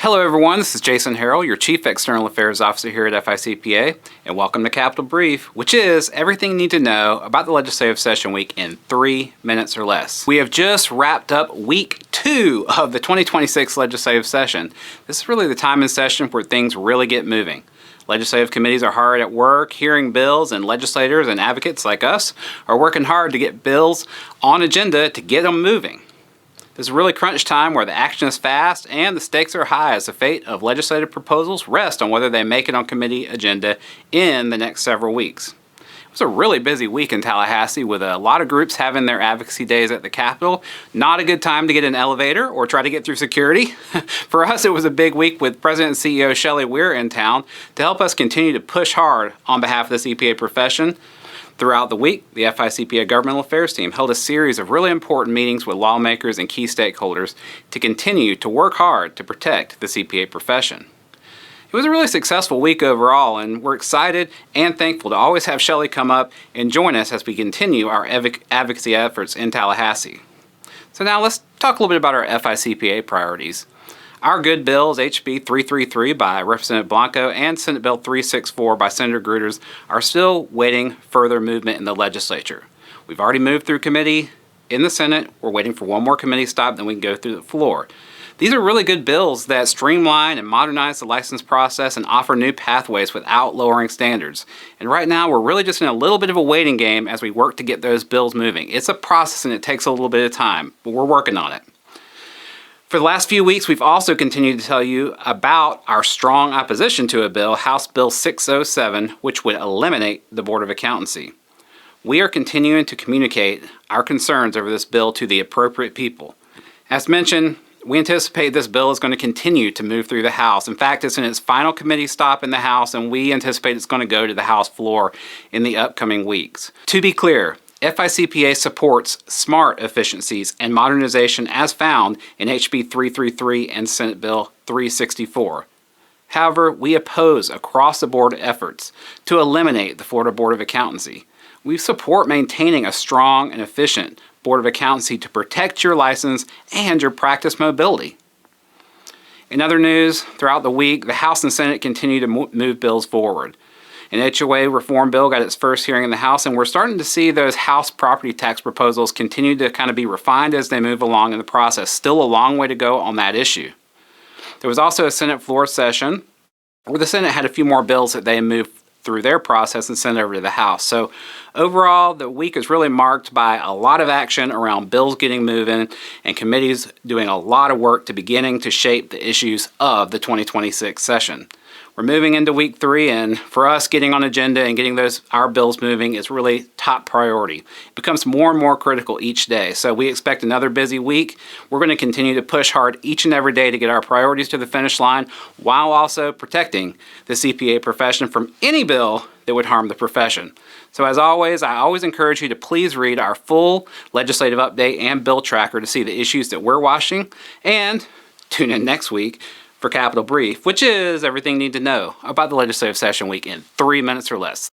Hello everyone, this is Jason Harrell, your Chief External Affairs Officer here at FICPA, and welcome to Capitol Brief, which is everything you need to know about the legislative session week in 3 minutes or less. We have just wrapped up week 2 of the 2026 legislative session. This is really the time in session where things really get moving. Legislative committees are hard at work hearing bills, and legislators and advocates like us are working hard to get bills on agenda to get them moving. This is really crunch time where the action is fast and the stakes are high as the fate of legislative proposals rest on whether they make it on committee agenda in the next several weeks. It was a really busy week in Tallahassee with a lot of groups having their advocacy days at the Capitol. Not a good time to get an elevator or try to get through security. For us, it was a big week with President and CEO Shelley Weir in town to help us continue to push hard on behalf of this EPA profession. Throughout the week, the FICPA Governmental Affairs team held a series of really important meetings with lawmakers and key stakeholders to continue to work hard to protect the CPA profession. It was a really successful week overall, and we're excited and thankful to always have Shelley come up and join us as we continue our advocacy efforts in Tallahassee. So now let's talk a little bit about our FICPA priorities. Our good bills, HB 333 by Representative Blanco and Senate Bill 364 by Senator Gruters, are still waiting further movement in the legislature. We've already moved through committee in the Senate. We're waiting for one more committee stop, then we can go through the floor. These are really good bills that streamline and modernize the license process and offer new pathways without lowering standards. And right now, we're really just in a little bit of a waiting game as we work to get those bills moving. It's a process and it takes a little bit of time, but we're working on it. For the last few weeks, we've also continued to tell you about our strong opposition to a bill, House Bill 607, which would eliminate the Board of Accountancy. We are continuing to communicate our concerns over this bill to the appropriate people. As mentioned, we anticipate this bill is going to continue to move through the House. In fact, it's in its final committee stop in the House, and we anticipate it's going to go to the House floor in the upcoming weeks. To be clear, FICPA supports smart efficiencies and modernization as found in HB 333 and Senate Bill 364. However, we oppose across-the-board efforts to eliminate the Florida Board of Accountancy. We support maintaining a strong and efficient Board of Accountancy to protect your license and your practice mobility. In other news, throughout the week, the House and Senate continue to move bills forward. An HOA reform bill got its first hearing in the House, and we're starting to see those House property tax proposals continue to kind of be refined as they move along in the process. Still a long way to go on that issue. There was also a Senate floor session where the Senate had a few more bills that they moved through their process and sent over to the House. So overall, the week is really marked by a lot of action around bills getting moving and committees doing a lot of work to beginning to shape the issues of the 2026 session. We're moving into week 3, and for us, getting on agenda and getting our bills moving is really top priority. It becomes more and more critical each day. So we expect another busy week. We're going to continue to push hard each and every day to get our priorities to the finish line while also protecting the CPA profession from any bill that would harm the profession. So as always, I always encourage you to please read our full legislative update and bill tracker to see the issues that we're watching, and tune in next week for Capitol Brief, which is everything you need to know about the legislative session week in 3 minutes or less.